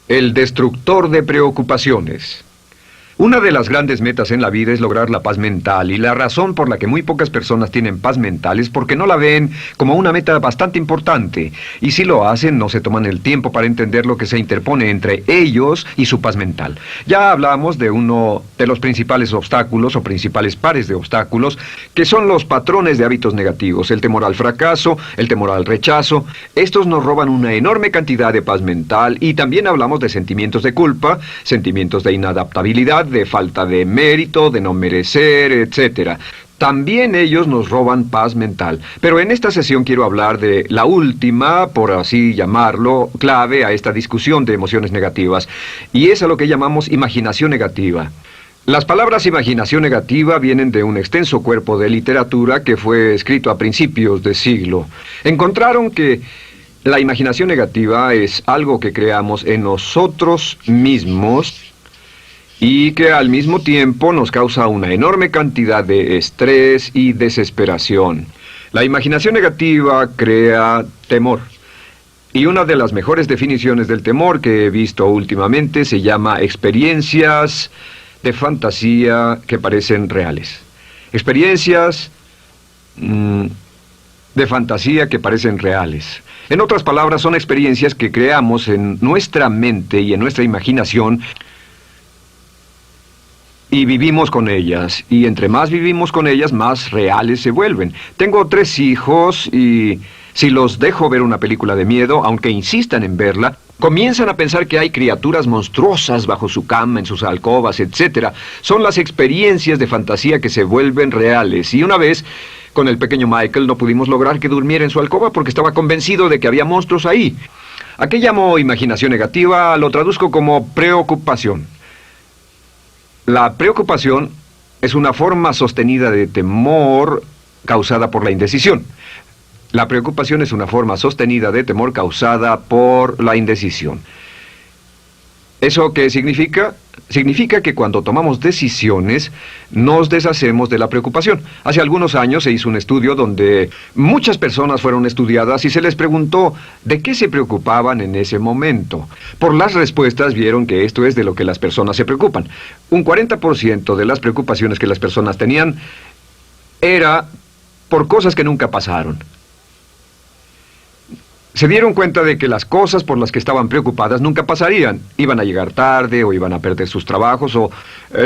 El destructor de preocupaciones. Una de las grandes metas en la vida es lograr la paz mental, y la razón por la que muy pocas personas tienen paz mental es porque no la ven como una meta bastante importante, y si lo hacen no se toman el tiempo para entender lo que se interpone entre ellos y su paz mental. Ya hablamos de uno de los principales obstáculos o principales pares de obstáculos, que son los patrones de hábitos negativos, el temor al fracaso, el temor al rechazo. Estos nos roban una enorme cantidad de paz mental, y también hablamos de sentimientos de culpa, sentimientos de inadaptabilidad, de falta de mérito, de no merecer, etc. También ellos nos roban paz mental. Pero en esta sesión quiero hablar de la última, por así llamarlo, clave a esta discusión de emociones negativas, y es a lo que llamamos imaginación negativa. Las palabras imaginación negativa vienen de un extenso cuerpo de literatura que fue escrito a principios de siglo. Encontraron que la imaginación negativa es algo que creamos en nosotros mismos y que al mismo tiempo nos causa una enorme cantidad de estrés y desesperación. La imaginación negativa crea temor. Y una de las mejores definiciones del temor que he visto últimamente se llama experiencias de fantasía que parecen reales. Experiencias de fantasía que parecen reales. En otras palabras, son experiencias que creamos en nuestra mente y en nuestra imaginación, y vivimos con ellas, y entre más vivimos con ellas, más reales se vuelven. Tengo 3 hijos, y si los dejo ver una película de miedo, aunque insistan en verla, comienzan a pensar que hay criaturas monstruosas bajo su cama, en sus alcobas, etc. Son las experiencias de fantasía que se vuelven reales. Y una vez, con el pequeño Michael, no pudimos lograr que durmiera en su alcoba porque estaba convencido de que había monstruos ahí. ¿A qué llamo imaginación negativa? Lo traduzco como preocupación. La preocupación es una forma sostenida de temor causada por la indecisión. La preocupación es una forma sostenida de temor causada por la indecisión. ¿Eso qué significa? Significa que cuando tomamos decisiones, nos deshacemos de la preocupación. Hace algunos años se hizo un estudio donde muchas personas fueron estudiadas y se les preguntó de qué se preocupaban en ese momento. Por las respuestas vieron que esto es de lo que las personas se preocupan. Un 40% de las preocupaciones que las personas tenían era por cosas que nunca pasaron. Se dieron cuenta de que las cosas por las que estaban preocupadas nunca pasarían. Iban a llegar tarde, o iban a perder sus trabajos, o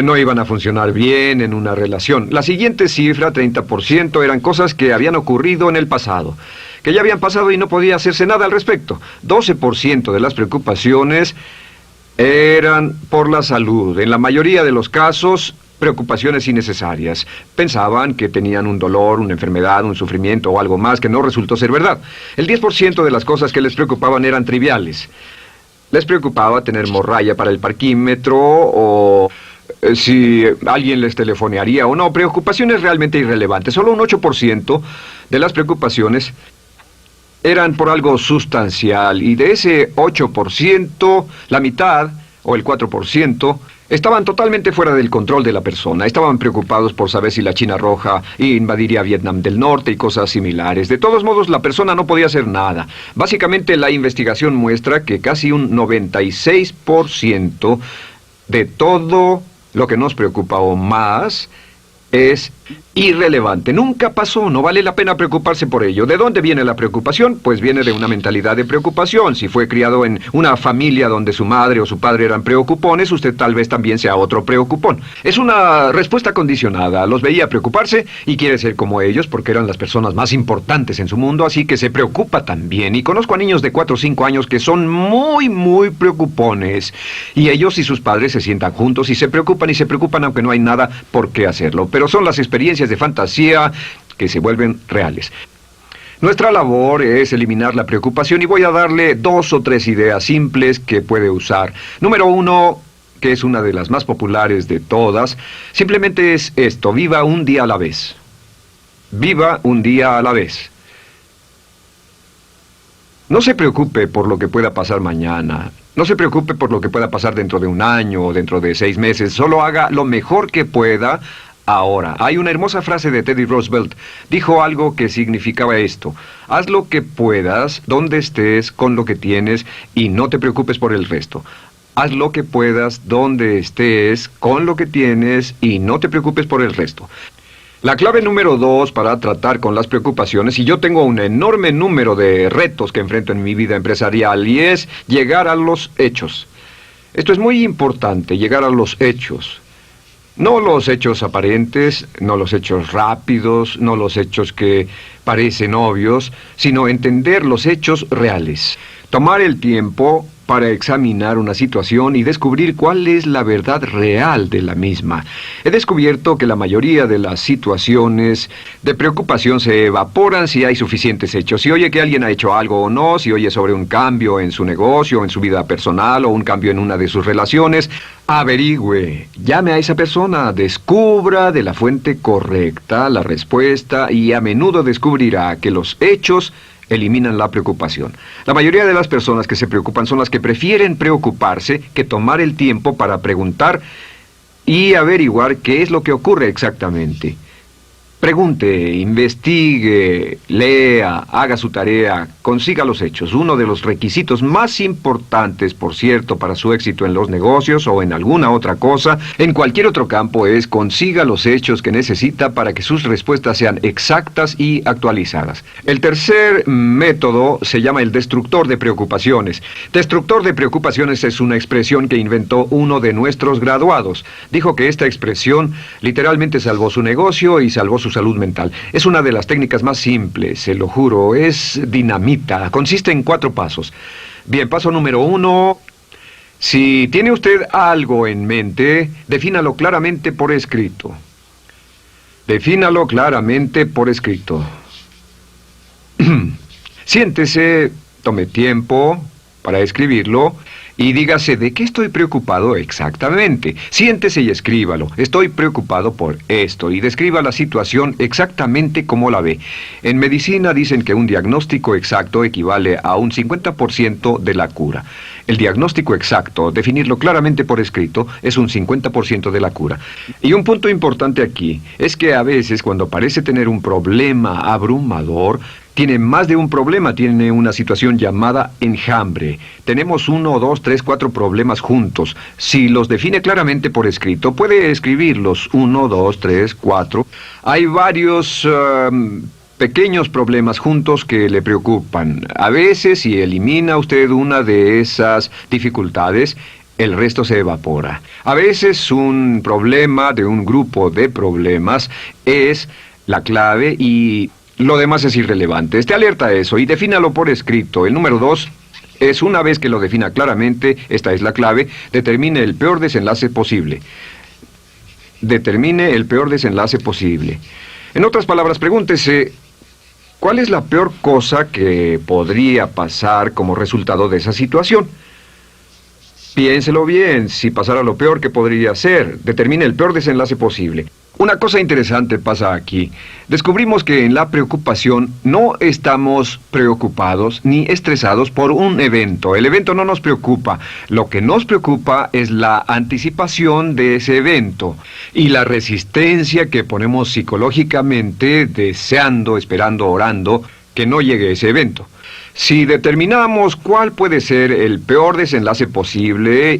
no iban a funcionar bien en una relación. La siguiente cifra, 30%, eran cosas que habían ocurrido en el pasado, que ya habían pasado y no podía hacerse nada al respecto. 12% de las preocupaciones eran por la salud. En la mayoría de los casos, preocupaciones innecesarias. Pensaban que tenían un dolor, una enfermedad, un sufrimiento o algo más que no resultó ser verdad. El 10% de las cosas que les preocupaban eran triviales. Les preocupaba tener morralla para el parquímetro, o si alguien les telefonearía o no. Preocupaciones realmente irrelevantes. Solo un 8% de las preocupaciones eran por algo sustancial, y de ese 8%, la mitad, o el 4%, estaban totalmente fuera del control de la persona. Estaban preocupados por saber si la China Roja invadiría Vietnam del Norte y cosas similares. De todos modos, la persona no podía hacer nada. Básicamente, la investigación muestra que casi un 96% de todo lo que nos preocupa o más es irrelevante. Nunca pasó, no vale la pena preocuparse por ello. ¿De dónde viene la preocupación? Pues viene de una mentalidad de preocupación. Si fue criado en una familia donde su madre o su padre eran preocupones, usted tal vez también sea otro preocupón. Es una respuesta condicionada. Los veía preocuparse y quiere ser como ellos porque eran las personas más importantes en su mundo, así que se preocupa también. Y conozco a niños de 4 o 5 años que son muy preocupones. Y ellos y sus padres se sientan juntos y se preocupan aunque no hay nada por qué hacerlo. Pero son las experiencias de fantasía que se vuelven reales. Nuestra labor es eliminar la preocupación, y voy a darle 2 o 3 ideas simples que puede usar. Número 1, que es una de las más populares de todas, simplemente es esto: viva un día a la vez. Viva un día a la vez. No se preocupe por lo que pueda pasar mañana. No se preocupe por lo que pueda pasar dentro de un año o dentro de 6 meses. Solo haga lo mejor que pueda ahora. Hay una hermosa frase de Teddy Roosevelt. Dijo algo que significaba esto: haz lo que puedas, donde estés, con lo que tienes, y no te preocupes por el resto. Haz lo que puedas, donde estés, con lo que tienes y no te preocupes por el resto. La clave número 2 para tratar con las preocupaciones, y yo tengo un enorme número de retos que enfrento en mi vida empresarial, y es llegar a los hechos. Esto es muy importante, llegar a los hechos. No los hechos aparentes, no los hechos rápidos, no los hechos que parecen obvios, sino entender los hechos reales. Tomar el tiempo para examinar una situación y descubrir cuál es la verdad real de la misma. He descubierto que la mayoría de las situaciones de preocupación se evaporan si hay suficientes hechos. Si oye que alguien ha hecho algo o no, si oye sobre un cambio en su negocio, en su vida personal o un cambio en una de sus relaciones, averigüe, llame a esa persona, descubra de la fuente correcta la respuesta y a menudo descubrirá que los hechos eliminan la preocupación. La mayoría de las personas que se preocupan son las que prefieren preocuparse que tomar el tiempo para preguntar y averiguar qué es lo que ocurre exactamente. Pregunte, investigue, lea, haga su tarea, consiga los hechos. Uno de los requisitos más importantes, por cierto, para su éxito en los negocios o en alguna otra cosa, en cualquier otro campo, es consiga los hechos que necesita para que sus respuestas sean exactas y actualizadas. El tercer método se llama el destructor de preocupaciones. Destructor de preocupaciones es una expresión que inventó uno de nuestros graduados. Dijo que esta expresión literalmente salvó su negocio y salvó su salud mental. Es una de las técnicas más simples, se lo juro, es dinamita. Consiste en 4 pasos. Bien, paso número 1. Si tiene usted algo en mente, defínalo claramente por escrito. Defínalo claramente por escrito. Siéntese, tome tiempo para escribirlo y dígase de qué estoy preocupado exactamente. Siéntese y escríbalo. Estoy preocupado por esto y describa la situación exactamente como la ve. En medicina dicen que un diagnóstico exacto equivale a un 50% de la cura. El diagnóstico exacto, definirlo claramente por escrito, es un 50% de la cura. Y un punto importante aquí es que a veces cuando parece tener un problema abrumador, tiene más de un problema, tiene una situación llamada enjambre. Tenemos 1, 2, 3, 4 problemas juntos. Si los define claramente por escrito, puede escribirlos 1, 2, 3, 4. Hay varios pequeños problemas juntos que le preocupan. A veces, si elimina usted una de esas dificultades, el resto se evapora. A veces un problema de un grupo de problemas es la clave y lo demás es irrelevante. Esté alerta a eso y defínalo por escrito. El número 2 es, una vez que lo defina claramente, esta es la clave, determine el peor desenlace posible. Determine el peor desenlace posible. En otras palabras, pregúntese, ¿cuál es la peor cosa que podría pasar como resultado de esa situación? Piénselo bien, si pasara lo peor que podría ser, determine el peor desenlace posible. Una cosa interesante pasa aquí. Descubrimos que en la preocupación no estamos preocupados ni estresados por un evento. El evento no nos preocupa. Lo que nos preocupa es la anticipación de ese evento y la resistencia que ponemos psicológicamente deseando, esperando, orando que no llegue ese evento. Si determinamos cuál puede ser el peor desenlace posible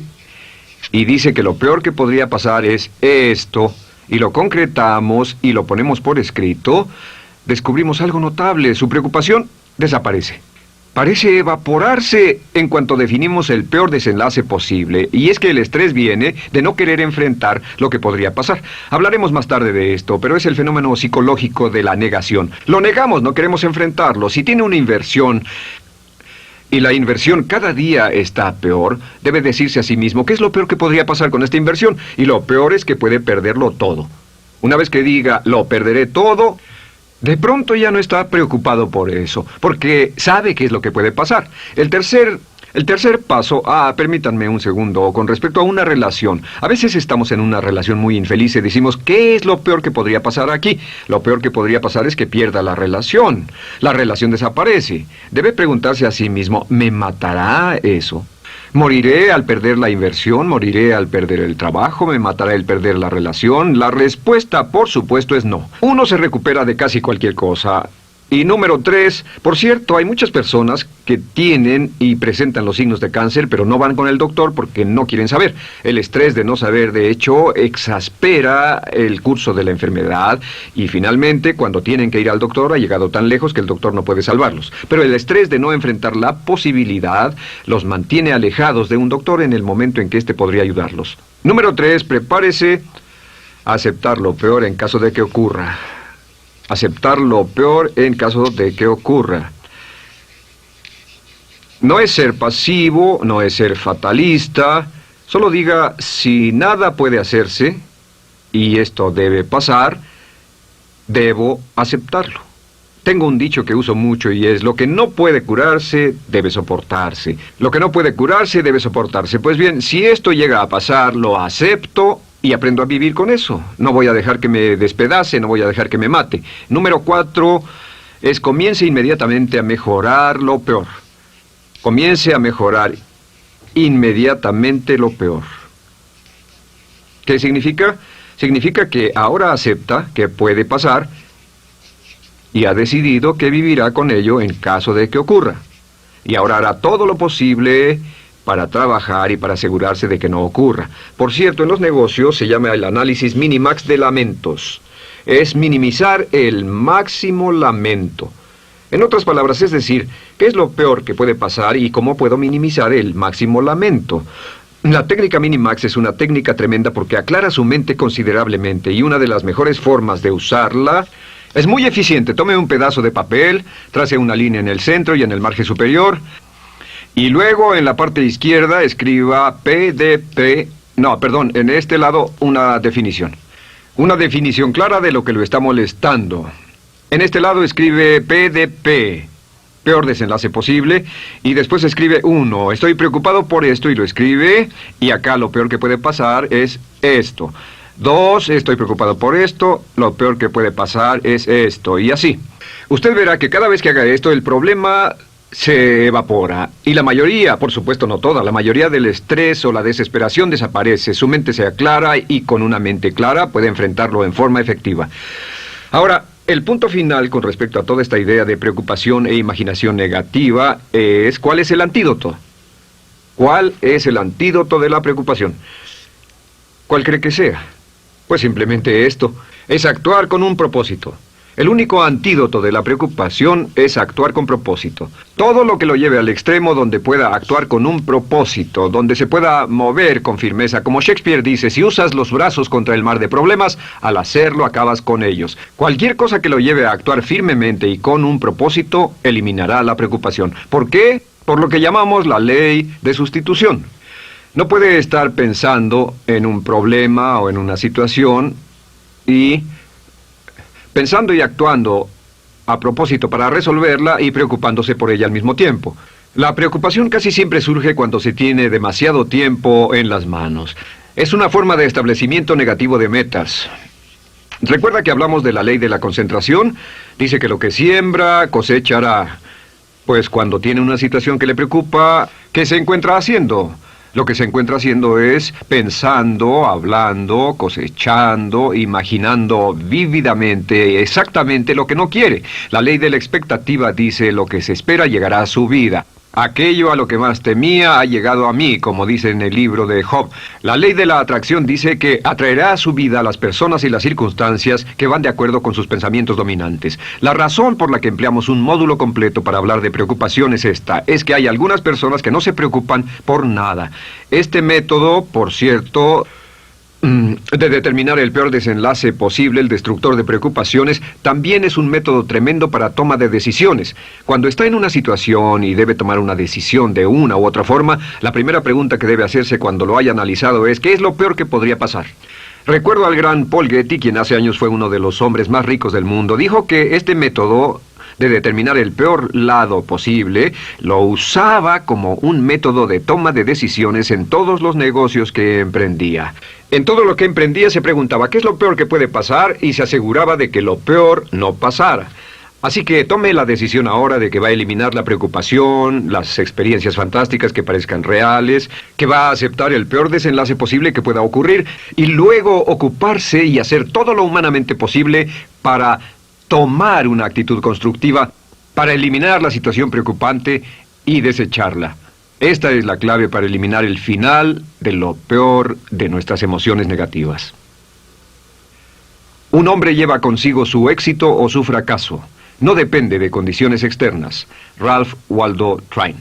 y dice que lo peor que podría pasar es esto, y lo concretamos y lo ponemos por escrito, descubrimos algo notable. Su preocupación desaparece. Parece evaporarse en cuanto definimos el peor desenlace posible, y es que el estrés viene de no querer enfrentar lo que podría pasar. Hablaremos más tarde de esto, pero es el fenómeno psicológico de la negación. Lo negamos, no queremos enfrentarlo. Si tiene una inversión y la inversión cada día está peor, debe decirse a sí mismo qué es lo peor que podría pasar con esta inversión, y lo peor es que puede perderlo todo. Una vez que diga, lo perderé todo, de pronto ya no está preocupado por eso, porque sabe qué es lo que puede pasar. El tercer paso, permítanme un segundo, con respecto a una relación. A veces estamos en una relación muy infeliz y decimos, ¿qué es lo peor que podría pasar aquí? Lo peor que podría pasar es que pierda la relación. La relación desaparece. Debe preguntarse a sí mismo, ¿me matará eso? ¿Moriré al perder la inversión? ¿Moriré al perder el trabajo? ¿Me matará el perder la relación? La respuesta, por supuesto, es no. Uno se recupera de casi cualquier cosa. Y número 3, por cierto, hay muchas personas que tienen y presentan los signos de cáncer, pero no van con el doctor porque no quieren saber. El estrés de no saber, de hecho, exaspera el curso de la enfermedad y finalmente, cuando tienen que ir al doctor, ha llegado tan lejos que el doctor no puede salvarlos. Pero el estrés de no enfrentar la posibilidad los mantiene alejados de un doctor en el momento en que éste podría ayudarlos. Número 3, prepárese a aceptar lo peor en caso de que ocurra. Aceptar lo peor en caso de que ocurra. No es ser pasivo, no es ser fatalista. Solo diga, si nada puede hacerse, y esto debe pasar, debo aceptarlo. Tengo un dicho que uso mucho y es, lo que no puede curarse, debe soportarse. Lo que no puede curarse, debe soportarse. Pues bien, si esto llega a pasar, lo acepto y aprendo a vivir con eso. No voy a dejar que me despedace, no voy a dejar que me mate. Número 4 es comience inmediatamente a mejorar lo peor. Comience a mejorar inmediatamente lo peor. ¿Qué significa? Significa que ahora acepta que puede pasar y ha decidido que vivirá con ello en caso de que ocurra. Y ahora hará todo lo posible para trabajar y para asegurarse de que no ocurra. Por cierto, en los negocios se llama el análisis minimax de lamentos. Es minimizar el máximo lamento. En otras palabras, es decir, ¿qué es lo peor que puede pasar y cómo puedo minimizar el máximo lamento? La técnica Minimax es una técnica tremenda porque aclara su mente considerablemente y una de las mejores formas de usarla es muy eficiente. Tome un pedazo de papel, trace una línea en el centro y en el margen superior y luego en la parte izquierda escriba PDP, en este lado una definición. Una definición clara de lo que lo está molestando. En este lado escribe PDP, peor desenlace posible, y después escribe 1, estoy preocupado por esto, y lo escribe, y acá lo peor que puede pasar es esto. 2, estoy preocupado por esto, lo peor que puede pasar es esto, y así. Usted verá que cada vez que haga esto, el problema se evapora, y la mayoría, por supuesto no toda, la mayoría del estrés o la desesperación desaparece, su mente se aclara, y con una mente clara puede enfrentarlo en forma efectiva. Ahora, el punto final con respecto a toda esta idea de preocupación e imaginación negativa es ¿cuál es el antídoto? ¿Cuál es el antídoto de la preocupación? ¿Cuál cree que sea? Pues simplemente esto, es actuar con un propósito. El único antídoto de la preocupación es actuar con propósito. Todo lo que lo lleve al extremo donde pueda actuar con un propósito, donde se pueda mover con firmeza. Como Shakespeare dice, si usas los brazos contra el mar de problemas, al hacerlo acabas con ellos. Cualquier cosa que lo lleve a actuar firmemente y con un propósito, eliminará la preocupación. ¿Por qué? Por lo que llamamos la ley de sustitución. No puede estar pensando en un problema o en una situación y pensando y actuando a propósito para resolverla y preocupándose por ella al mismo tiempo. La preocupación casi siempre surge cuando se tiene demasiado tiempo en las manos. Es una forma de establecimiento negativo de metas. ¿Recuerda que hablamos de la ley de la concentración? Dice que lo que siembra, cosechará. Pues cuando tiene una situación que le preocupa, ¿qué se encuentra haciendo? Lo que se encuentra haciendo es pensando, hablando, cosechando, imaginando vívidamente exactamente lo que no quiere. La ley de la expectativa dice lo que se espera llegará a su vida. Aquello a lo que más temía ha llegado a mí, como dice en el libro de Job. La ley de la atracción dice que atraerá a su vida a las personas y las circunstancias que van de acuerdo con sus pensamientos dominantes. La razón por la que empleamos un módulo completo para hablar de preocupación es esta. Es que hay algunas personas que no se preocupan por nada. Este método, por cierto, de determinar el peor desenlace posible, el destructor de preocupaciones, también es un método tremendo para toma de decisiones. Cuando está en una situación y debe tomar una decisión de una u otra forma, la primera pregunta que debe hacerse cuando lo haya analizado es ¿qué es lo peor que podría pasar? Recuerdo al gran Paul Getty, quien hace años fue uno de los hombres más ricos del mundo, dijo que este método de determinar el peor lado posible, lo usaba como un método de toma de decisiones en todos los negocios que emprendía. En todo lo que emprendía se preguntaba ¿qué es lo peor que puede pasar? Y se aseguraba de que lo peor no pasara. Así que tome la decisión ahora de que va a eliminar la preocupación, las experiencias fantásticas que parezcan reales, que va a aceptar el peor desenlace posible que pueda ocurrir y luego ocuparse y hacer todo lo humanamente posible para tomar una actitud constructiva para eliminar la situación preocupante y desecharla. Esta es la clave para eliminar el final de lo peor de nuestras emociones negativas. Un hombre lleva consigo su éxito o su fracaso. No depende de condiciones externas. Ralph Waldo Trine.